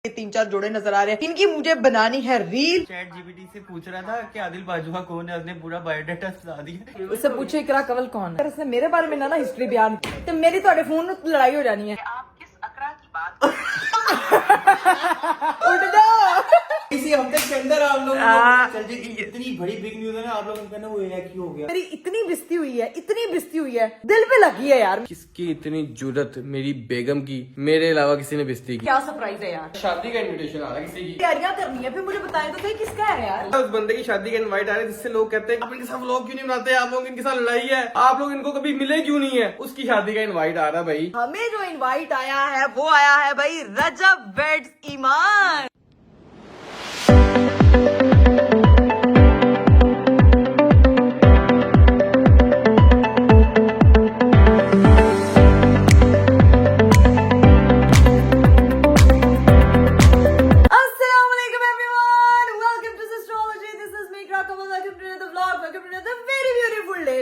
तीन चार जोड़े नजर आ रहे हैं, इनकी मुझे बनानी है रील। चैट जीपीटी से पूछ रहा था कि आदिल बाजुआ कौन है, उसने पूरा बायोडाटा सुना दिया। उससे पूछे इकरा कंवल कौन है। अगर उसने मेरे बारे में ना हिस्ट्री बयान की तो मेरी तो फोन में लड़ाई हो जानी है। आप किस अकरा की बात उठ जाओ। इसी हफ्ते के अंदर आप लोग चल जी इतनी बड़ी बिग न्यूज है ना, आप लोग कहना वो हैक ही हो गया। मेरी इतनी बिस्ती हुई है, इतनी बिस्ती हुई है, दिल पे लगी है यार। किसकी इतनी जुरत मेरी बेगम की, मेरे अलावा किसी ने बिस्ती की। क्या सरप्राइज है यार। शादी का इनविटेशन आ रहा है किसी की। तैयारियां करनी है, फिर मुझे बताएं तो सही किसका है यार। उस बंदे की शादी का इनवाइट आ रहा है जिससे लोग कहते हैं आप इनके साथ व्लॉग क्यों नहीं बनाते, आप लोग इनके साथ लड़ाई है, आप लोग इनको कभी मिले क्यों नहीं है। उसकी शादी का इनवाइट आ रहा है भाई। हमें जो इनवाइट आया है वो आया है भाई रजब वेड्स ईमान।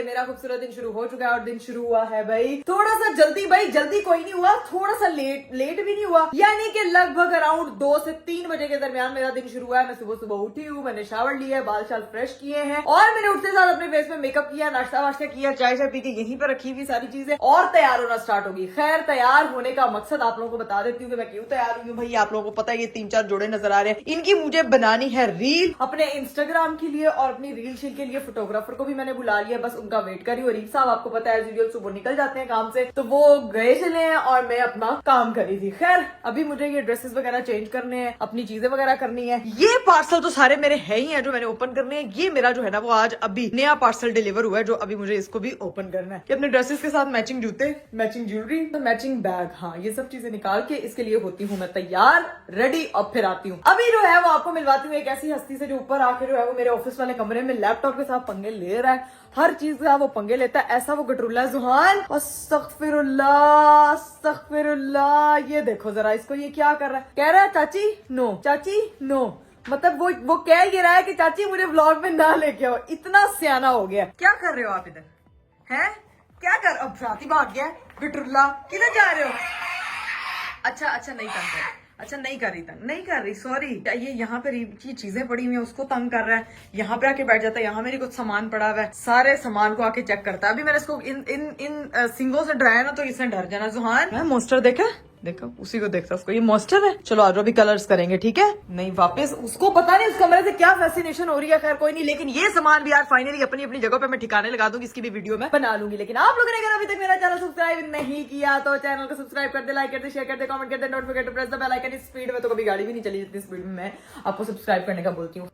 मेरा खूबसूरत दिन शुरू हो चुका है और दिन शुरू हुआ है भाई थोड़ा सा जल्दी। भाई जल्दी कोई नहीं हुआ, थोड़ा सा लेट भी नहीं हुआ, यानी कि लगभग अराउंड 2 से 3 बजे के दरमियान मेरा दिन शुरू हुआ है। मैं सुबह सुबह उठी हूँ, मैंने शावर लिया है, बाल शाल फ्रेश किए हैं और मैंने उठते साथ अपने फेस में मेकअप किया, नाश्ता वाश्ता किया, चाय पी के यहीं पर रखी हुई सारी चीजें और तैयार होना स्टार्ट होगी। खैर तैयार होने का मकसद आप लोगों को बता देती हूँ कि मैं क्यों तैयार हुई हूँ। भाई आप लोगों को पता है ये 3-4 जोड़े नजर आ रहे हैं, इनकी मुझे बनानी है रील अपने इंस्टाग्राम के लिए और अपनी रील शील के लिए फोटोग्राफर को भी मैंने बुला लिया, बस उनका वेट कर रही हूँ। रील साहब आपको पता है वीडियो सुबह निकल जाते हैं काम से, तो वो गए चले हैं और मैं अपना काम कर रही थी। खैर अभी मुझे ये ड्रेसेस वगैरह चेंज करने हैं, अपनी चीजें वगैरह करनी है। ये पार्सल तो सारे मेरे है ही हैं जो मैंने ओपन करने हैं। ये मेरा जो है ना वो आज अभी नया पार्सल डिलीवर हुआ है जो अभी मुझे इसको भी ओपन करना है। कि अपने ड्रेसेस के साथ मैचिंग जूते, मैचिंग ज्वेलरी, मैचिंग बैग, हाँ ये सब चीजें निकाल के इसके लिए होती हूँ मैं तैयार रेडी। अब फिर आती हूँ अभी जो है वो आपको मिलवाती हूँ एक ऐसी हस्ती से जो ऊपर आके जो है वो मेरे ऑफिस वाले कमरे में लैपटॉप के साथ पंगे ले रहा है, हर चीज का वो पंगे लेता है। ऐसा वो गटरुल्ला जुहान। अस्तगफिरुल्लाह अस्तगफिरुल्लाह। ये देखो जरा इसको, ये क्या कर रहा है। कह रहा है चाची नो, चाची नो, मतलब वो कह ये रहा है कि चाची मुझे व्लॉग में ना लेके आओ। इतना सियाना हो गया। क्या कर रहे हो आप इधर हैं, क्या कर। अब साथी भाग गया गटरुल्ला, किधर जा रहे हो। अच्छा नहीं तंग कर, अच्छा नहीं कर रही तंग, नहीं कर रही, सॉरी। ये यहाँ पे की चीजें पड़ी हुई है उसको तंग कर रहा है, यहाँ पे आके बैठ जाता है। यहाँ मेरे कुछ सामान पड़ा हुआ है, सारे सामान को आके चेक करता है। अभी मैंने इसको इन सिंगों से डराया ना तो इसने डर जाना। जुहान मोस्टर देखा, देखो उसी को देखता उसको, ये मॉन्स्टर है। चलो आज अभी कलर्स करेंगे, ठीक है। नहीं वापस उसको पता नहीं उस कमरे से क्या फैसिनेशन हो रही है। खैर कोई नहीं, लेकिन ये सामान भी यार फाइनली अपनी अपनी जगह पे मैं ठिकाने लगा दूंगी, इसकी भी वीडियो में बना लूंगी। लेकिन आप लोगों ने अगर अभी तक मेरा चैनल सब्सक्राइब नहीं किया तो चैनल को सब्सक्राइब कर दे, लाइक कर दे, शेयर कर दे, कमेंट कर दे, not forget to press the bell icon. इस स्पीड में तो कभी गाड़ी भी नहीं चली जितनी स्पीड में मैं आपको सब्सक्राइब करने का बोलती हूँ।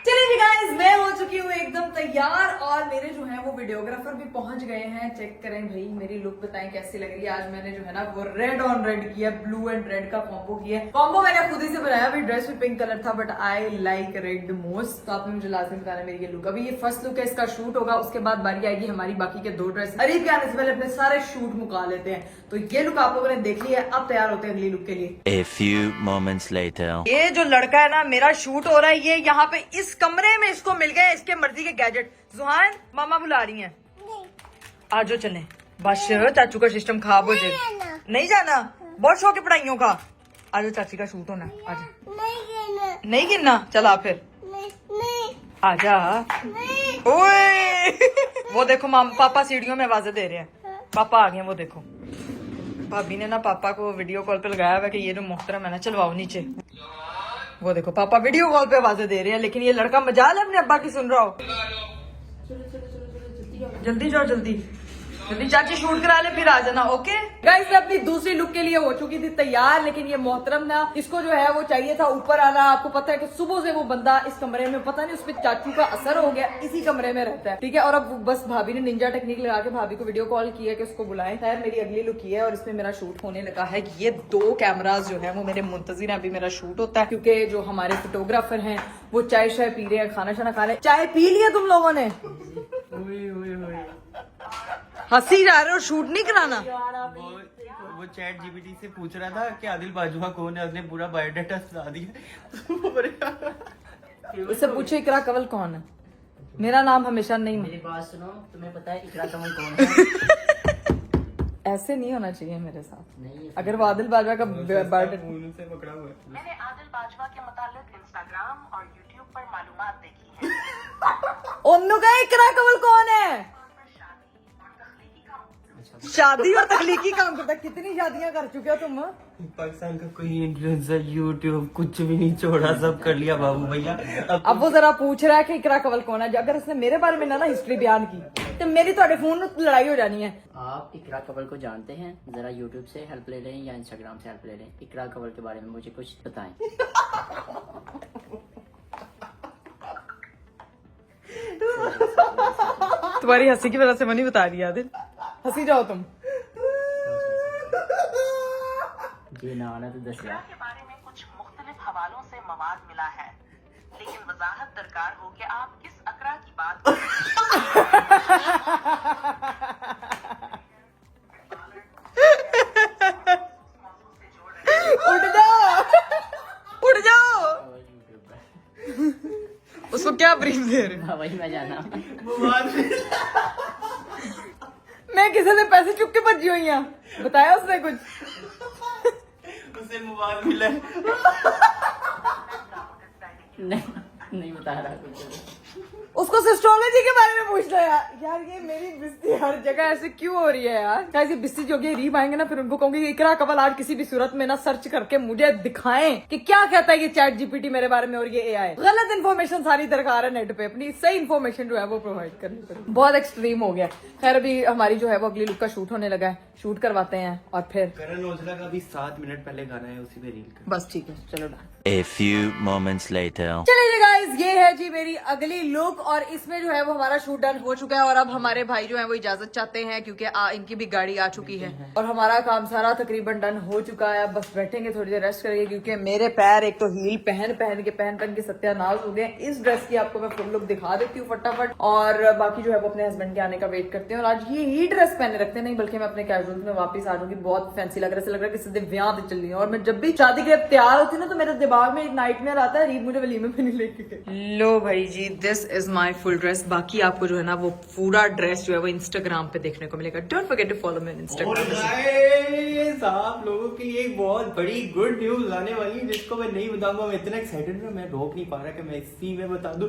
चलिए गाइस मैं हो चुकी हूँ एकदम तैयार और मेरे जो है वो वीडियोग्राफर भी पहुंच गए हैं। चेक करें भाई मेरी लुक, बताएं कैसी लग रही है। आज मैंने जो है ना वो रेड ऑन रेड किया, ब्लू एंड रेड का कॉम्बो किया। कॉम्बो मैंने खुद ही से बनाया, अभी ड्रेस भी पिंक कलर था but I like read the most. तो आपने मुझे लाजमी बताना मेरी ये लुक। अभी ये फर्स्ट लुक है, इसका शूट होगा, उसके बाद बारी आएगी हमारी बाकी के 2 ड्रेस। अरीब के आने से पहले अपने सारे शूट मुका लेते हैं। तो ये लुक आप लोगों ने देख लिया है, अब तैयार होते हैं अगली लुक के लिए। A few moments later. ये जो लड़का है ना मेरा शूट हो रहा है, ये यहाँ पे इस कमरे में इसको मिल गए इसके मर्जी के गैजेट। जुहान मामा बुला रही हैं, आजो चलें। बस चाचू का सिस्टम खराब हो जाए, नहीं जाना, बहुत शौक है पढ़ाइयों का। आजो चाची का शूट होना, आजा। नहीं गिनना, चला फिर आजा। ओए वो देखो पापा सीढ़ियों में आवाजें दे रहे हैं, पापा आ गए। वो देखो भाभी ने ना पापा को वीडियो कॉल पे लगाया हुआ कि ये जो मोहतरम है ना चलवाओ नीचे। वो देखो पापा वीडियो कॉल पे आवाजें दे रहे हैं, लेकिन ये लड़का मजाल है अपने अब्बा की सुन रहा हो। जल्दी जाओ, जल्दी चाची शूट करा ले फिर आ जाना, ओके। गाइस मैं अपनी दूसरी लुक के लिए हो चुकी थी तैयार, लेकिन ये मोहतरम ना इसको जो है वो चाहिए था ऊपर आना। आपको पता है कि सुबह से वो बंदा इस कमरे में, पता नहीं उसपे चाचू का असर हो गया, इसी कमरे में रहता है, ठीक है। और अब बस भाभी ने निंजा टेक्निक लगा के भाभी को वीडियो कॉल किया कि उसको बुलाएं। खैर मेरी अगली लुक ये है और इसमें मेरा शूट होने लगा है। ये 2 कैमराज जो है वो मेरे मुंतजिर हैं, अभी मेरा शूट होता है क्योंकि जो हमारे फोटोग्राफर हैं वो चाय शाय पी रहे हैं, खाना शाना खा रहे हैं। चाय पी लिया तुम लोगों ने? हंसी जा रहे हो, शूट नहीं कराना। वो चैट जीपीटी से पूछ रहा था कि आदिल बाजुआ कौन है, उसने पूरा बायोडाटा सुना दिया। उससे पूछे इकरा कंवल कौन है। मेरा नाम हमेशा नहीं, मेरी बात सुनो, तुम्हें पता है इकरा कंवल कौन है? ऐसे नहीं होना चाहिए मेरे साथ। अगर वो आदिल बाजवा का बर्थडे से पकड़ा हुआ है। मैंने आदिल बाजवा के मुतालिक इंस्टाग्राम और यूट्यूब पर मालूमात देखी है। उन्नु का इकरा कबूल कौन है? शादी और तखलीकी काम करता। कितनी शादियां कर चुके हो तुम? पाकिस्तान का कोई इन्फ्लुएंसर यूट्यूब कुछ भी नहीं छोड़ा, सब कर लिया बाबू भैया। अब वो जरा पूछ रहा है कि इकरा कवल कौन है। अगर उसने मेरे बारे में ना हिस्ट्री बयान की तो मेरी तो फोन में लड़ाई हो जानी है। आप इकरा कवल को जानते हैं? जरा यूट्यूब से हेल्प ले लें या इंस्टाग्राम से हेल्प ले लें। इकरा कवल के बारे में मुझे कुछ बताएं। तुम्हारी हंसी की वजह से मैं नहीं बता रही आदिल। हंसी जाओ तुम। जी ना आना तो दस इकरा के बारे में कुछ मुख्तलिफ हवालों से मवाद मिला है, लेकिन वजाहत दरकार हो कि आप किस अकरा की बात कर उठ जाओ, उठ जाओ। उसको क्या ब्रीफ दे रहे हो? वही मैं जाना। मैं किसी से पैसे चुक के भजी हुई हूँ। बताया उसने कुछ? उसे मोबाइल मिला है। नहीं बता रहा कुछ। उसको एस्ट्रोलॉजी के बारे में पूछ लो यार ये मेरी बिस्ती हर जगह ऐसे क्यों हो रही है यार? क्या ये बिस्ती जो कि रीब आएंगे ना, फिर उनको कहूंगी इकरा कवल आज किसी भी सूरत में ना सर्च करके मुझे दिखाएं कि क्या कहता है ये चैट जीपीटी मेरे बारे में और ये एआई। गलत इन्फॉर्मेशन सारी दरकार है नेट पे, अपनी सही इन्फॉर्मेशन जो है वो प्रोवाइड करनी पड़ेगी। बहुत एक्सट्रीम हो गया। खैर अभी हमारी जो है वो अगली लुक का शूट होने लगा है, शूट करवाते हैं और फिर करण औजला का भी 7 मिनट पहले गाना है, उसी पे रील कर। बस ठीक है, चलो done. A few moments later. चलिए गाइस, ये है जी मेरी अगली लुक और इसमें जो है वो हमारा शूट डन हो चुका है और अब हमारे भाई जो है वो इजाजत चाहते हैं क्योंकि इनकी भी गाड़ी आ चुकी है और हमारा काम सारा तकरीबन डन हो चुका है। अब बस बैठेंगे थोड़ी देर रेस्ट करेंगे क्योंकि मेरे पैर एक तो हील पहन के सत्यानाश हो गए। इस ड्रेस की आपको मैं फुल लुक दिखा देती हूँ फटाफट और बाकी जो है वो अपने हस्बैंड के आने का वेट करते हैं। और आज ये ही ड्रेस पहने रखते नहीं बल्कि मैं अपने कैजुअल में वापस आ जाऊंगी। बहुत फैंसी लग रहा है, ऐसा लग रहा है कि सीधे ब्याह पे चल रही है। और मैं जब भी शादी के लिए तैयार होती हूँ ना तो मेरे दिमाग में एक नाइटमेयर आता है, रीब मुझे वलीमे पे नहीं लेके गई। लो भाई जी, this is my full dress. बाकी आपको जो है ना वो पूरा ड्रेस जो है वो इंस्टाग्राम पे देखने को मिलेगा। Don't forget to follow me on Instagram. आप लोगों के लिए एक बहुत बड़ी गुड न्यूज आने वाली है जिसको मैं नहीं बताऊंगा। मैं इतना एक्साइटेड हूँ, मैं रोक नहीं पा रहा कि मैं इसी में बता दूं।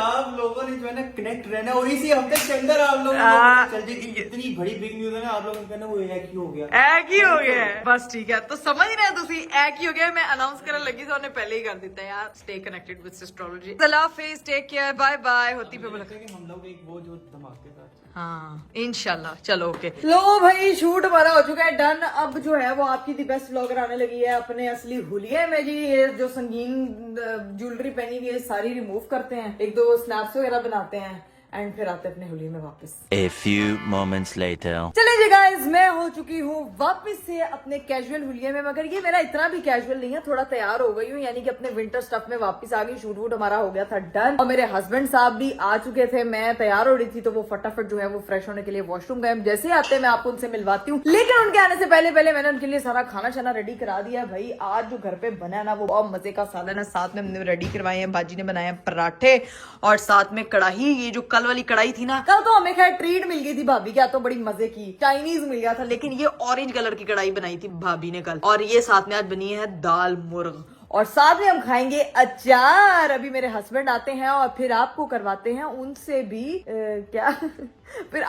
आप लोगों ने जो है ना कनेक्ट रहना और इसी हफ्ते के अंदर आप लोगों को चल जाएगी। इतनी बड़ी बिग न्यूज है ना, आप लोगों का ना वो एक ही हो गया। एक ही हो गया है। बस ठीक है, तो समझ रहे हैं तुसी एक ही हो गया। मैं अनाउंस करने लगी तो पहले ही कर देता है यार। Stay connected with astrology. अल्लाह हाफिज़, टेक केयर, बाय बाय। होती पे बोला हम लोग एक वो जो धमाकेदार हाँ इंशाल्लाह। चलो ओके। लो भाई, शूट हमारा हो चुका है डन। अब जो है वो आपकी दी बेस्ट व्लॉगर आने लगी है अपने असली हुलिये में जी। ये जो संगीन ज्वेलरी पहनी हुई है सारी रिमूव करते हैं, एक दो स्नैप्स वगैरह बनाते हैं एंड फिर आते अपने हुलिये में वापस। A few moments later. चलिए जी गाइस, मैं हो चुकी हूँ वापस से अपने कैजुअल हुलिये में, मगर ये मेरा इतना भी कैजुअल नहीं है, थोड़ा तैयार हो गई हूँ, यानी कि अपने विंटर स्टफ में वापस आ गई। शूट वूट हमारा हो गया था डन और मेरे हस्बैंड साहब भी आ चुके थे। मैं तैयार हो रही थी तो वो फटाफट जो है वो फ्रेश होने के लिए वॉशरूम गए। जैसे ही आते मैं आपको उनसे मिलवाती हूँ, लेकिन उनके आने से पहले मैंने उनके लिए सारा खाना शाना रेडी करा दिया। भाई आज जो घर पे बना है ना वो बहुत मजे का सालन है। साथ में हमने रेडी करवाए हैं, बाजी ने बनाए हैं पराठे और साथ में कढ़ाई। ये जो कल वाली कढ़ाई थी ना, कल तो हमें खैर ट्रीट मिल गई थी भाभी क्या, तो बड़ी मजे की चाइनीज मिल गया था, लेकिन ये ऑरेंज कलर की कढ़ाई बनाई थी भाभी ने कल। और ये साथ में आज बनी है दाल मुर्ग और साथ में हम खाएंगे अचार। अभी मेरे हस्बैंड आते हैं और फिर आपको करवाते हैं उनसे भी क्या फिर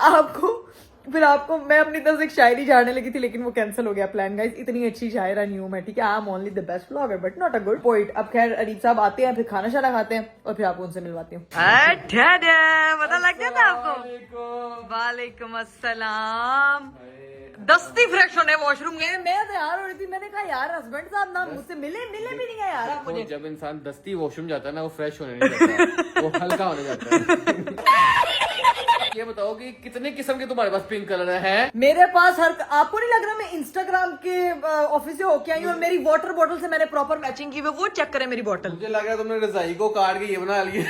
आपको मैं अपनी तरफ से एक शायरी झाड़ने लगी थी लेकिन वो कैंसिल हो गया प्लान गाइस। इतनी अच्छी शायरा नहीं हूं मैं, ठीक है। I am only the best vlogger but not a good poet. अब खैर अरीब साहब आते हैं, फिर खाना शाना खाते हैं और फिर आपको उनसे मिलवाती हूँ। पता लग गया था आपको? वालेकुम अस्सलाम। दस्ती फ्रेश होने वॉशरूम गए, मैं तैयार हो रही थी। मैंने कहा यार हस्बैंड साहब ना मुझसे मिले भी नहीं है यार आप मुझे। जब इंसान दस्ती वॉशरूम जाता है ना वो फ्रेश होने नहीं जाता, वो हल्का होने जाता है। ये बताओ कि कितने किस्म के तुम्हारे पास पिंक कलर है? मेरे पास आपको नहीं लग रहा मैं इंस्टाग्राम के ऑफिस से होके आई हूँ और मेरी वाटर बोतल से मैंने प्रॉपर मैचिंग की हुई, वो चेक करें मेरी बोतल। मुझे लग रहा है तुमने रजाई को काट के ये बना लिया।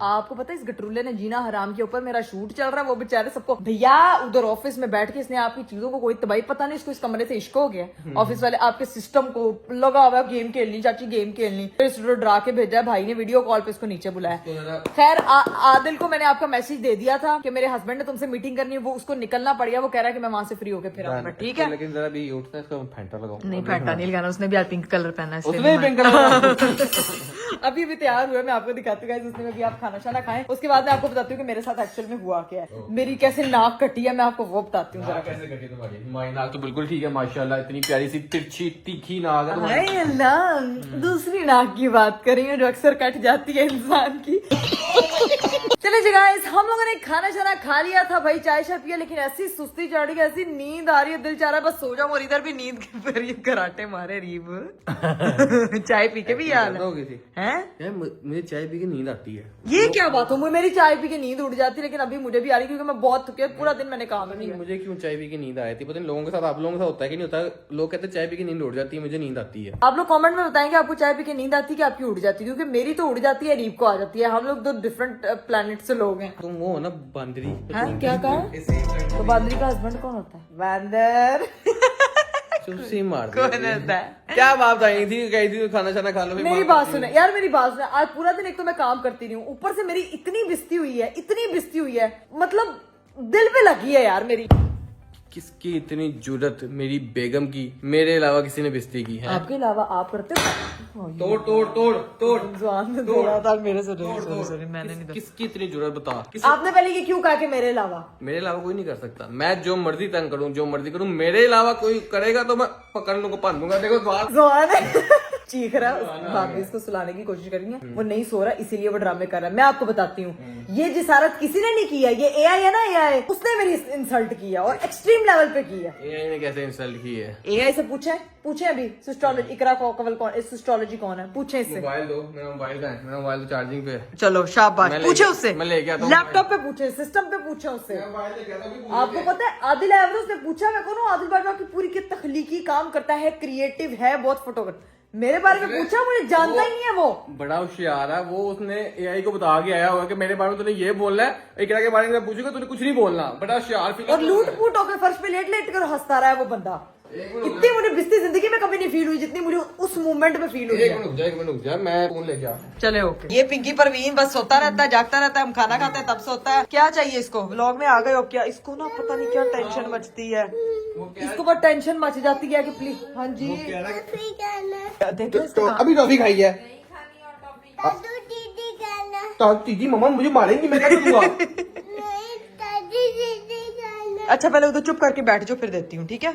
आपको पता है इस गटरूले ने जीना हराम के ऊपर मेरा शूट चल रहा है, वो बेचारे सबको भैया उधर ऑफिस में बैठ के इसने आपकी चीजों को कोई तबाही पता नहीं, इसको इस कमरे से इश्क हो गया। ऑफिस वाले आपके सिस्टम को लगा हुआ गेम खेलनी, चाची गेम खेलनी, फिर इसको डरा के भेजा है भाई ने, वीडियो कॉल पे इसको नीचे बुलाया। खैर आदिल को मैंने आपका मैसेज दे दिया था कि मेरे हस्बैंड ने तुमसे मीटिंग करनी है, वो उसको निकलना पड़ गया, वो कह रहा है कि मैं वहां से फ्री होकर फिर आऊंगा। ठीक है, लेकिन जरा भी उठता है इसका फैंटा लगाओ। नहीं फैंटा नहीं लगाना, उसने भी आज पिंक कलर पहना है इसलिए उसने नहीं पिंक कलर अभी भी तैयार हुआ, मैं आपको दिखाती हूँ उसने अभी आप खाना शाना खाएं, उसके बाद मैं आपको बताती हूँ कि मेरे साथ एक्चुअल में हुआ क्या है, मेरी कैसे नाक कटी है, मैं आपको वो बताती हूँ जरा। कैसे कटी तुम्हारी? हमारी नाक तो बिल्कुल ठीक है माशाल्लाह, इतनी प्यारी सी तिरछी तीखी नाक है तुम्हारी। हाय अल्लाह, दूसरी नाक की बात करेंगे जो अक्सर कट जाती है इंसान की। चले गाइस, हम लोगों ने खाना शाना खा लिया था भाई, चाय शाय पिया, लेकिन ऐसी सुस्ती चढ़ गई, ऐसी नींद आ रही है, दिल चाह रहा है बस सो जाऊं, और इधर भी नींद के पर ये कराटे मारे रीब। चाय पी के भी याद हो गई थी है? यार मुझे चाय पी के नींद आती है। ये क्या बात हो, मेरी चाय पी के नींद उड़ जाती है, लेकिन अभी मुझे भी आ रही क्योंकि मैं बहुत थकी, पूरा दिन मैंने काम नहीं किया। मुझे क्यों चाय पी के नींद आई थी पता नहीं, लोगों के साथ आप लोगों के साथ होता है कि नहीं होता? लोग कहते हैं चाय पी के नींद उड़ जाती है, मुझे नींद आती है। आप लोग कमेंट में बताएंगे आपको चाय पी के नींद आती है कि आपकी उड़ जाती है, क्योंकि मेरी तो उड़ जाती है, रीब को आ जाती है। हम लोग दो डिफरेंट प्लेनेट से लोग हैं। तुम वो हो ना बांदरी। हैं? क्या कहा? तो बांदरी का हस्बैंड कौन होता है? बंदर। चुपसी मार दी। कौन होता है? क्या बात आई थी, कही थी खाना शाना खा लो। मेरी बात सुने यार, मेरी बात सुने, आज पूरा दिन एक तो मैं काम करती रही हूँ, ऊपर से मेरी इतनी बिस्ती हुई है, इतनी बिस्ती हुई है, मतलब दिल पे लगी है यार मेरी। किसकी इतनी जुर्रत मेरी बेगम की, मेरे अलावा किसी ने बिस्ती की है? आपके अलावा आप करते हो? तोड़ तोड़ तोड़ तोड़ जुबान में तोड़ा था मेरे से, सॉरी मैंने नहीं। किसकी इतनी जुर्रत बता? आपने पहले ये क्यों कहा कि मेरे अलावा? मेरे अलावा कोई नहीं कर सकता। मैं जो मर्जी तंग करूं, जो मर्जी करूं, मेरे अलावा कोई करेगा तो मैं पकड़ लूंगा, पान दूंगा। देखो द्वार जुबान चीख रहा है, भाभी इसको सुलाने की कोशिश करेंगे, वो नहीं सो रहा इसीलिए वो ड्रामे कर रहा है। मैं आपको बताती हूँ, ये जिसारत किसी ने नहीं किया, ये एआई है ना, एआई उसने मेरी इंसल्ट किया और एक्सट्रीम लेवल पे किया। एआई ने कैसे इंसल्ट की है? एआई से पूछे अभी सिस्टोलॉजी, इकरा कवल कौन, सिस्टोलॉजी कौन है, पूछे इससे। मोबाइल दो, मेरा मोबाइल का है, मेरा मोबाइल तो चार्जिंग पे है। चलो शाबाश, पूछे उससे, मैं लेके आता हूँ। लैपटॉप पे पूछे, सिस्टम पे पूछे उससे। आपको पता है आदिल एवरेज ने पूछा, मैं कौन हूँ? आदिल बाजवा की पूरी की तख्लीकी काम करता है, क्रिएटिव है, बहुत फोटोग्राफर, मेरे बारे में पूछा, मुझे जानता ही नहीं है वो। बड़ा होशियार है वो, उसने एआई को बता के आया होगा कि मेरे बारे में तूने ये बोलना है, इकरा के बारे में पूछेगा तूने कुछ नहीं बोलना। बड़ा होशियार और लूट फूट होकर फर्श पे लेट लेट कर हंसता रहा है वो बंदा। इतनी मुझे बिस्ती जिंदगी में कभी नहीं फील हुई जितनी मुझे उस मोमेंट में फील हुई है। एक मिनट रुक जा, मैं फोन लेके आ। चले ओके। ये पिंकी परवीन बस सोता रहता है, जागता रहता है, हम खाना खाते हैं तब सोता है। क्या चाहिए इसको? व्लॉग में आ गए हो क्या? इसको ना पता नहीं क्या टेंशन मचती है, इसको बहुत टेंशन मच जाती है कि प्लीज। हाँ जी देखो इसको, अभी टॉफी खाई है तो दीदी मम्मा मुझे मारेंगी, मैं क्या करूंगा? अच्छा पहले उधर चुप करके बैठ जाओ, फिर देती हूँ, ठीक है?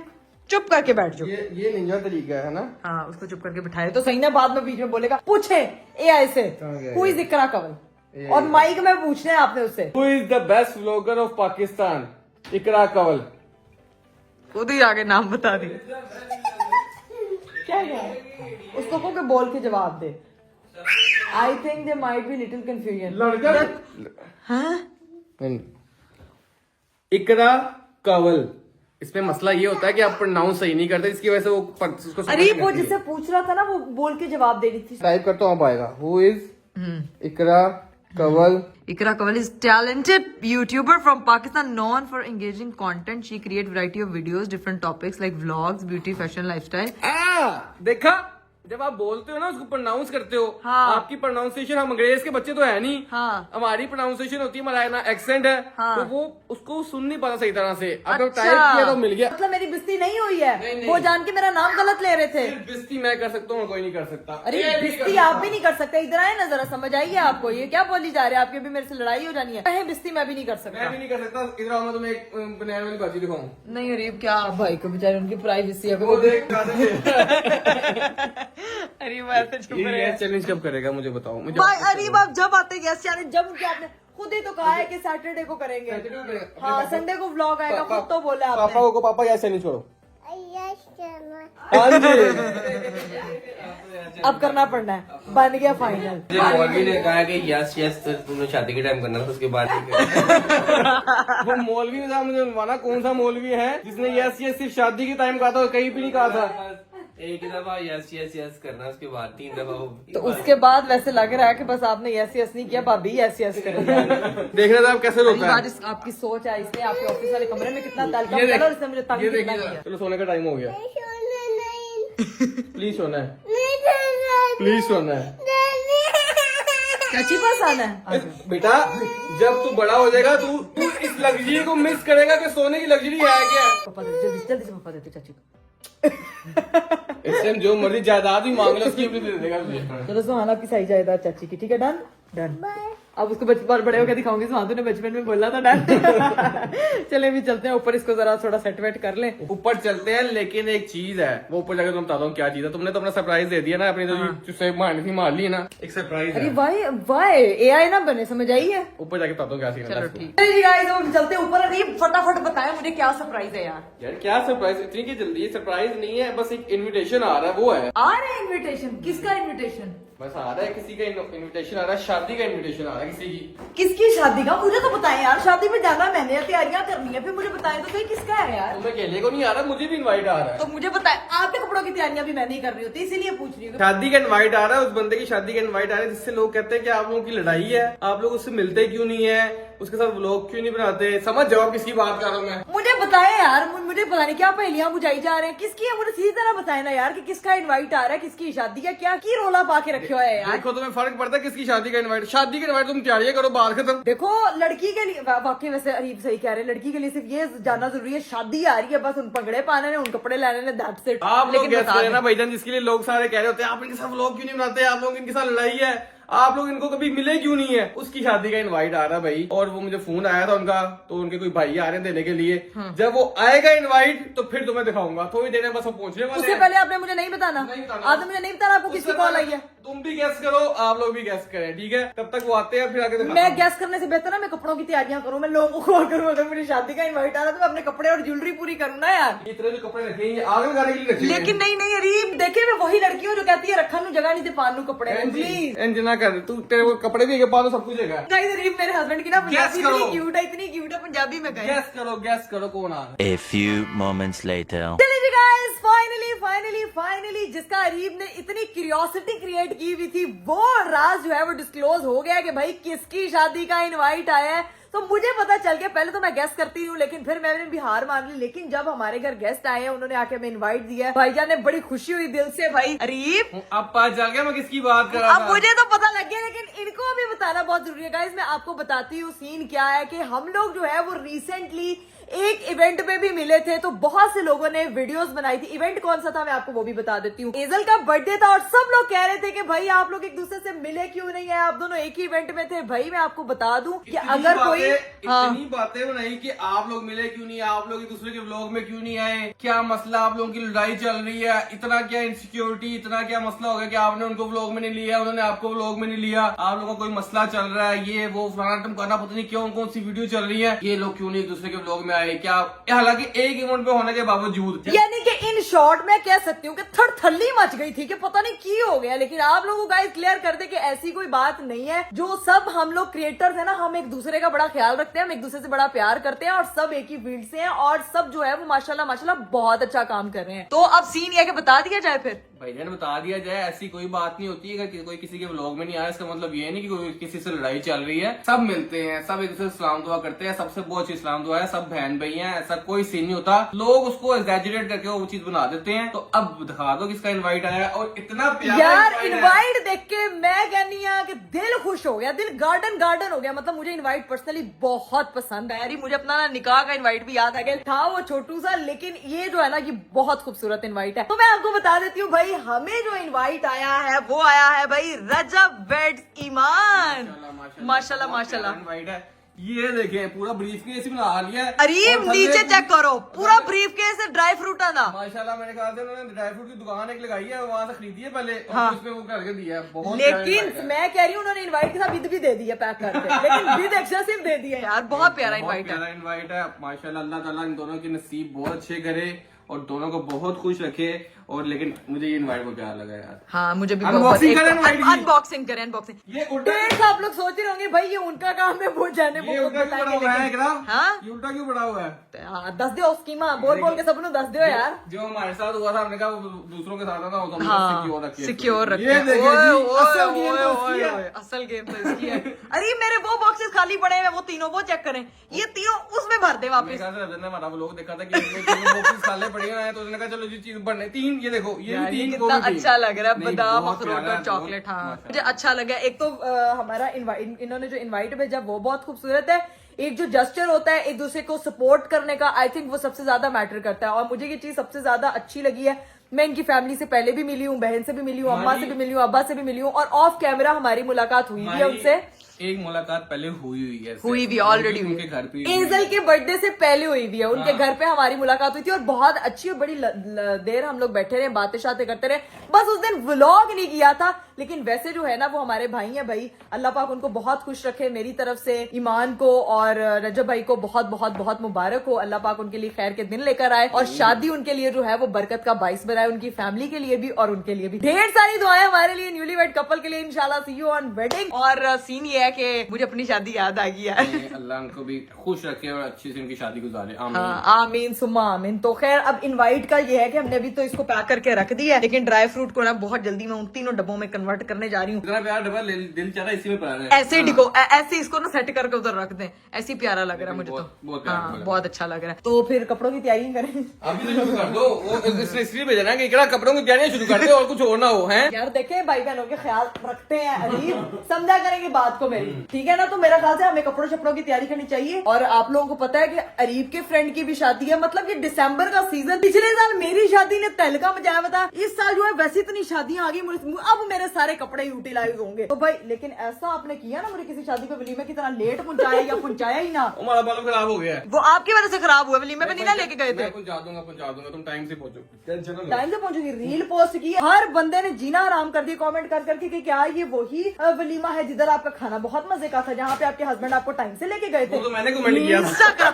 चुप करके बैठ जाओ। ये निंजा तरीका है ना? हाँ उसको चुप करके बिठाए तो सही ना, बाद में बीच में बोलेगा। पूछे एआई से कोई जिक्र कवल, और माइक में पूछना है आपने उससे, Who is the best vlogger of Pakistan? इकरा कंवल। खुद ही आगे नाम बता दी। क्या है उसको को के बोल के जवाब दे। I think they might be little confusion. हाँ इकरा कंवल, इसमें मसला ये होता है कि आप प्रोनाउंस सही नहीं करते, इसकी वजह से वो उसको समझ अरे नहीं वो आती है। जिससे पूछ रहा था ना वो बोल के जवाब दे रही थी। टाइप करता हूँ, आएगा who is Iqra Kanwal. Ikra Kanwal is talented YouTuber from Pakistan known for engaging content. She create variety of videos, different topics like vlogs, beauty, fashion, lifestyle. देखा, जब आप बोलते हो ना उसको प्रोनाउंस करते हो। हाँ। आपकी प्रोनाउंसिएशन, हम अंग्रेज के बच्चे तो है नहीं। हाँ। हमारी प्रोनाउंसिएशन होती है मलायना एक्सेंट है। हाँ। तो वो उसको सुन नहीं पाता सही तरह से। अगर अच्छा। टाइप किया तो मिल गया। मतलब मेरी बिस्ती नहीं हुई है, नहीं। वो जान के मेरा नाम गलत ले रहे थे। बिस्ती मैं कर सकता हूँ, कोई नहीं कर सकता। अरे बिस्ती आप भी नहीं कर सकते, इधर आए ना जरा, समझ आइए आपको ये क्या बोली जा रही है? आपकी भी मेरे से लड़ाई हो जानी है। कहीं बिस्ती मैं भी नहीं कर मैं सकता। भी नहीं कर सकता। इधर आओ, मैं तुम्हें एक बनाने वाली बाजी दिखाऊं। नहीं अरे क्या भाई को बेचारे उनकी प्राइवेसी है। वो देख अरे वो ऐसे चुप रहे ये चैलेंज कब करेगा मुझे बताओ। मुझे भाई अरीब आप जब आते गेस्ट चैलेंज, जब उनके आपने खुद ही तो कहा है कि सैटरडे को करेंगे। हाँ संडे को व्लॉग आएगा, खुद तो बोला आपने। पापा को, पापा यस चैलेंज छोड़ो। हाँ जी। अब करना पड़ना है, बन गया फाइनल। मौलवी ने कहा कि यस यस तुमने शादी के टाइम करना था, उसके बाद नहीं करना। वो मौलवी ने मुझे माना, कौन सा मौलवी है जिसने यस यस सिर्फ शादी के टाइम कहा था और कहीं भी नहीं कहा था? एक दफा यस यस यस करना, उसके बाद 3 दफा हो। तो उसके बाद वैसे लग रहा है कि बस आपने यस यस नहीं किया, भाभी यस यस कर देखना था आप कैसे रोता है। आपकी सोच है, इसने आपके ऑफिस वाले कमरे में कितना तलका ये देख- डाला और इसने मुझे तंग ये कितना देखिए, किया। चलो सोने का टाइम हो गया। प्लीज सोना है, प्लीज सोना है। चाची पास आना है। बेटा जब तू बड़ा हो जाएगा तू इस लग्जरी को मिस करेगा कि सोने की लग्जरी है क्या। पापा दे, जल्दी जल्दी से पापा देते चाची को। इस टाइम जो मर्जी जायदाद भी मांग लो उसकी अपनी दे देगा तुझे। चलो सुहाना आपकी सही जायदाद चाची की, ठीक है, डन डन। अब उसको बचपन बड़े होकर दिखाऊंगी, सुहाना ने बचपन में बोला था डन। चले भी चलते हैं ऊपर, इसको जरा थोड़ा सेट वेट कर ले। ऊपर चलते हैं, लेकिन एक चीज है, वो ऊपर जाकर तुम बताता हूँ क्या चीज है। तुमने तो अपना सरप्राइज दे दिया ना, अपनी तो सेब मारनी थी मार ली ना, एक सरप्राइज अरे है। वाई वाई AI ना बने, समझ आई है। ऊपर जाके बताता हूँ क्या सीन है। चलो ठीक है जी गाइस, अब चलते हैं ऊपर। अरे फटाफट बताएं मुझे क्या सरप्राइज है यार। यार क्या सरप्राइज, इतनी की जल्दी? सरप्राइज नहीं है, बस एक इनविटेशन आ रहा है, वो है। आ रहा है इनविटेशन? किसका इनविटेशन? बस आ रहा है, किसी का इनविटेशन आ रहा है, शादी का इनविटेशन आ रहा है किसी की। किसकी शादी का? मुझे तो बताएं यार, शादी में जाना है मैंने, तैयारियां करनी है, फिर मुझे बताएं तो सही किसका है यार। तुम्हें अकेले को नहीं आ रहा, मुझे भी इनवाइट आ रहा है। तो मुझे बताएं, आपके कपड़ों की तैयारियां भी मैंने ही कर रही होती, इसीलिए पूछ रही हूँ। शादी का इनवाइट आ रहा है, उस बंदे की शादी का इनवाइट आ रहा है जिससे लोग कहते हैं कि आप लोगों की लड़ाई है, आप लोग उससे मिलते क्यों नहीं है, उसके साथ व्लॉग क्यों नहीं बनाते। समझ जाओ किसकी बात कर रहा हूँ मैं। मुझे बताएं यार, मुझे पता नहीं क्या पहेलियां बुझाई जा रहे हैं, किसकी है मुझे सीधी तरह बताएं ना यार कि किसका इनवाइट आ रहा है, किसकी शादी है, क्या की रोला पा के रखे हुआ है यार। देखो तुम्हें फर्क पड़ता है किसकी शादी का इनवाइट। शादी का इनवाइट तुम तैयारियां करो, बात खत्म। देखो लड़की के लिए वाकई वैसे अरीब सही कह रहे हैं, लड़की के लिए सिर्फ ये जानना जरूरी है, शादी आ रही है, बस उन पगड़े पाने ने, उन कपड़े लेने ने, दैट्स इट। आप लोग गेस बता करें दें। ना भाईजान, जिसके लिए लोग सारे कह रहे होते हैं आप इनके साथ व्लॉग क्यों नहीं बनाते, आप लोग इनके साथ लड़ाई है, आप लोग इनको कभी मिले क्यों नहीं है, उसकी शादी का इनवाइट आ रहा है भाई। और वो मुझे फोन आया था उनका, तो उनके कोई भाई आ रहे हैं देने के लिए। जब वो आएगा इनवाइट तो फिर तुम्हें दिखाऊंगा, थोड़ी देर में बस वो पहुंचने वाले उससे हैं। पहले आपने मुझे नहीं बताना, नहीं बताना। आपने मुझे नहीं बताना आपको किसकी कॉल आई है। तुम भी गैस करो, आप लोग भी गैस करें, ठीक है। तब तक वो आते हैं, फिर आगे दिखाता मैं हूं। गैस करने से बेहतर है मैं कपड़ों की तैयारियां करूं, मैं लोगों को करूं। अगर मेरी शादी का इनवाइट आ रहा है तो मैं अपने कपड़े और ज्वेलरी पूरी करूं ना यार। इतने जो कपड़े रखे हैं ये आगे लगाने के लिए रखे हैं। लेकिन नहीं नहीं अरीब, देखिए मैं वही लड़की हूँ जो कहती है रखा नू जगह नहीं दे पानू कपड़े, प्लीज। इंजना कर तू, तेरे को कपड़े भी पा दो, सब कुछ है। गाइस अरीब मेरे हस्बैंड की ना पंजाबी करो। इतनी क्यूट है पंजाबी में कहे। गैस करो कौन आ रहा है। A few moments later. चलिए जी गाइस, फाइनली जिसका अरीब ने इतनी क्यूरियोसिटी क्रिएट की हुई थी, वो राज जो है वो डिस्क्लोज हो गया कि भाई किसकी शादी का इनवाइट आया है। तो मुझे पता चल गया, पहले तो मैं गेस करती हूँ लेकिन फिर मैंने भी हार मान ली। लेकिन जब हमारे घर गेस्ट आए हैं, उन्होंने आके हमें इनवाइट दिया है, भाईजान ने बड़ी खुशी हुई दिल से। भाई अरीब अब पता चल गया मैं किसकी बात कर रहा अब था। मुझे तो पता लग गया, लेकिन इनको भी बताना बहुत जरूरी है। गाइस मैं आपको बताती हूँ सीन क्या है कि हम लोग जो है वो रिसेंटली एक इवेंट में भी मिले थे, तो बहुत से लोगों ने वीडियोस बनाई थी। इवेंट कौन सा था मैं आपको वो भी बता देती हूँ। एजल का बर्थडे था और सब लोग कह रहे थे कि भाई आप लोग एक दूसरे से मिले क्यों नहीं है, आप दोनों एक ही इवेंट में थे। भाई मैं आपको बता दूं कि अगर कोई इतनी बातें बनाई कि आप लोग मिले क्यों नहीं, आप लोग एक दूसरे के व्लॉग में क्यों नहीं आए, क्या मसला, आप लोगों की लड़ाई चल रही है, इतना क्या इनसिक्योरिटी, इतना क्या मसला हो गया कि आपने उनको व्लॉग में नहीं लिया, उन्होंने आपको व्लॉग में नहीं लिया, आप लोगों का कोई मसला चल रहा है, ये वो फलाना टमकाना, पता नहीं क्यों कौन सी वीडियो चल रही है, ये लोग क्यों नहीं एक दूसरे के व्लॉग में आए। क्या हालांकि एक इवेंट पे होने के बावजूद, यानी कि इन शॉर्ट मैं कह सकती हूँ कि थरथल्ली मच गई थी कि पता नहीं की हो गया। लेकिन आप लोगों को गाइस क्लियर कर दे कि ऐसी कोई बात नहीं है। जो सब हम लोग क्रिएटर्स है ना, हम एक दूसरे का बड़ा ख्याल रखते हैं, हम एक दूसरे से बड़ा प्यार करते हैं और सब एक ही फील्ड से हैं और सब जो है वो माशाल्लाह बहुत अच्छा काम कर रहे हैं। तो अब सीन ये कि बता दिया जाए फिर भाईजान बता दिया जाए, ऐसी कोई बात नहीं होती। अगर कोई किसी के व्लॉग में नहीं आया इसका मतलब ये नहीं कि कोई किसी से लड़ाई चल रही है। सब मिलते हैं, सब एक दूसरे से सलाम दुआ करते हैं, सबसे बहुत अच्छी सलाम दुआ है, सब बहन भाई हैं, ऐसा कोई सीन नहीं होता। लोग उसको एग्जैजरेट करके वो चीज बना देते हैं। तो अब दिखा दो किसका इनवाइट आया और इतना प्यारा यार invite है। इनवाइट देख के मैं कहनी है कि दिल खुश हो गया, दिल गार्डन हो गया। मतलब मुझे इनवाइट पर्सनली बहुत पसंद आया। मुझे अपना ना निकाह का इनवाइट भी याद आ गया था, वो छोटू सा, लेकिन ये जो है ना ये बहुत खूबसूरत इनवाइट है। तो मैं आपको बता देती हूँ भाई, हमें जो इनवाइट आया है वो आया है भाई रजब वेड्स ईमान। माशाल्लाह इनवाइट है। ये देखें पूरा ब्रीफ केस ही बना लिया है। अरीब और नीचे थल्ले- चेक करो, पूरा ब्रीफ केस ड्राई फ्रूट था। माशाल्लाह मेरे ख्याल से उन्होंने ड्राई फ्रूट की दुकान एक लगाई है, वहां से खरीदी है पहले और हाँ। उसमें वो करके दिया है। बहुत प्यारा लेकिन invite है। मैं कह रही हूँ उन्होंने इनवाइट के साथ विद भी दे दिया पैक करके, लेकिन विद एक्स्ट्रा सिर्फ दे दिया यार। बहुत प्यारा इनवाइट है। इनवाइट है माशाल्लाह। अल्लाह ताला इन दोनों के नसीब बहुत अच्छे करे और दोनों को बहुत खुश रखे और लेकिन मुझे ये इनवाइट को प्यार लगा यार। हाँ मुझे भी Unboxing करें invite की। अनबॉक्सिंग करें अनबॉक्सिंग। ये उल्टा डेट्स आप लोग सोच रहे होंगे भाई ये उनका काम है वो जाने ये वो उल्टा क्यों पड़ा हुआ है बताएंगे। क्या? हाँ ये उल्टा क्यों पड़ा हुआ है? हाँ, दस दियो स्कीमा बोल बोल के सबने दस दियो यार। जो हमारे साथ हुआ था हमने कहा वो दूसरों के साथ था ना, वो तो हाँ सिक्योर रखिए। सिक्योर रखे। ये देखिए ओए, जी, ओए, असल गेम ओए, तो ओए, इसकी है। ओए, असल गेम तो इसकी है। अरे मेरे वो बॉक्सेस खाली पड़े हैं वो तीनों वो चेक करें ये तीनों उसमें भर दे मेरे वापस। ख्याल से रजत ने हमारा व्लॉग देखा था कि इसमें तीनों बॉक्सेस खाली पड़े हुए हैं, तो उसने कहा चलो जी चीज बनने तीन, ये देखो ये यार, भी ये तीन, कितना वो भी तीन। अच्छा लग रहा है नहीं, बादाम बहुत अखरोट प्यारा, और चॉकलेट। बहुत हाँ माशाल्लाह। मुझे अच्छा लगा। एक तो हमारा इन्होंने जो इनवाइट भेजा वो बहुत खूबसूरत है। एक जो जस्चर होता है एक दूसरे को सपोर्ट करने का आई थिंक वो सबसे ज्यादा मैटर करता है और मुझे ये चीज सबसे ज्यादा अच्छी लगी है। मैं इनकी फैमिली से पहले भी मिली हूँ, बहन से भी मिली हूँ, अम्मा से भी मिली हूँ, अब्बा से भी मिली हूँ और ऑफ कैमरा हमारी मुलाकात हुई भी है उनसे। एक मुलाकात पहले हुई है, हुई भी ऑलरेडी उनके घर पे एंजल के बर्थडे से पहले हुई भी है। उनके घर पे हमारी मुलाकात हुई थी और बहुत अच्छी और बड़ी देर हम लोग बैठे रहे, बातें शातें करते रहे। बस उस दिन व्लॉग नहीं किया था, लेकिन वैसे जो है ना वो हमारे भाई हैं भाई, अल्लाह पाक उनको बहुत खुश रखे। मेरी तरफ से ईमान को और रजब भाई को बहुत बहुत बहुत मुबारक हो। अल्लाह पाक उनके लिए खैर के दिन लेकर आए और शादी उनके लिए जो है वो बरकत का बाइस बनाए, उनकी फैमिली के लिए भी और उनके लिए भी। ढेर सारी दुआएं हमारे लिए न्यूली वेड कपल के लिए, इंशाल्लाह सी यू ऑन वेडिंग। और सीन ये है कि मुझे अपनी शादी याद आ गई यार। अल्लाह उनको भी खुश रखे और अच्छी से उनकी शादी गुजारे, आमीन। हाँ आमीन सुम्मा आमीन। तो खैर अब इनवाइट का ये है कि हमने अभी तो इसको पैक करके रख दिया है, लेकिन ड्राई फ्रूट को ना बहुत जल्दी मैं उन तीनों डब्बों में कन्वर्ट करने जा रही हूँ। इतना प्यार डब्बा दिल चाह रहा है इसी में पड़ा है। ऐसे डिगो ऐसे इसको ना सेट करके उधर रख दें, ऐसी प्यारा लग रहा है मुझे तो। बहुत प्यारा हाँ लग रहा है। बहुत अच्छा लग रहा है। तो फिर कपड़ों की तैयारी करें। अभी तो शुरू कर दो, वो इसने इसलिए भेजा ना कि इकड़ा कपड़ों की तैयारी शुरू कर दे और कुछ और ना हो, हैं? यार देखे भाई बहनों के ख्याल रखते हैं अरीब, समझा करेंगे बात को मेरी, ठीक है ना। तो मेरा ख्याल से हमें कपड़ों शपड़ों की तैयारी करनी चाहिए। और आप लोगों को पता है कि अरीब के फ्रेंड की भी शादी है, मतलब ये दिसंबर का सीजन। पिछले साल मेरी शादी ने तहलका मचाया हुआ था, इस साल जो है वैसे इतनी शादियां आ गई, अब मेरे सारे कपड़े यूटिलाइज होंगे। तो भाई लेकिन ऐसा आपने किया ना मुझे किसी शादी पे वलीमे की तरह लेट पहुंचाया या पहुंचाया ही ना, हमारा बाल खराब हो गया है। वो आपकी वजह से खराब हुआ। वलीमे पे नहीं ना लेके गए थे। मैं पहुंचा दूंगा, तुम टाइम से पहुंचो, टेंशन ना लो। टाइम से पहुंचूंगी। रील पोस्ट की, हर बंदे ने जीना आराम कर दिया कमेंट कर करके कि क्या ये वही वलीमा है जिधर आपका खाना बहुत मजे का था, जहाँ पे आपके हस्बैंड आपको टाइम से लेके गए थे। वो तो मैंने कमेंट किया था।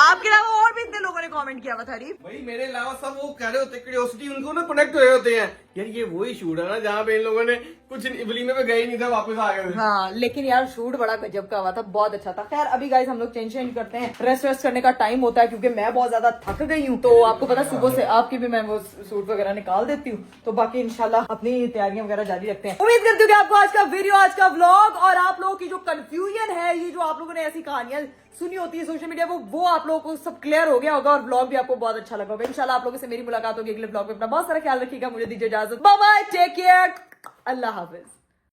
आपके अलावा और भी इतने लोगों ने कमेंट किया हुआ था अरीब। भाई मेरे अलावा सब वो कह रहे होते क्यूरियोसिटी उनको ना कनेक्ट हुए होते हैं यार, ये वही शूट है ना जहाँ पे इन लोगों ने कुछ वलीमे पे गए ही नहीं था, वापस आ गए। हाँ लेकिन यार शूट बड़ा गजब का हुआ था, बहुत अच्छा था। खैर अभी गाइस हम लोग चेंज करते हैं, रेस्ट करने का टाइम होता है क्योंकि मैं बहुत ज्यादा थक गई हूँ। तो आपको पता सुबह से आपकी भी मैं वो सूट वगैरह निकाल देती हूँ। तो बाकी इंशाल्लाह अपनी तैयारियां वगैरह जारी रखते हैं। उम्मीद करती हूँ कि आपको आज का वीडियो, आज का व्लॉग और आप लोगों की जो कंफ्यूजन है, ये जो आप लोगों ने ऐसी कहानियां सुनी होती है सोशल मीडिया, वो आप लोगों को सब क्लियर हो गया होगा और व्लॉग भी आपको बहुत अच्छा लगा होगा। इंशाल्लाह आप लोगों से मेरी मुलाकात होगी अगले व्लॉग में। अपना बहुत सारा ख्याल रखिएगा, मुझे दीजिए इजाजत, बाय बाय, टेक केयर, अल्लाह हाफिज।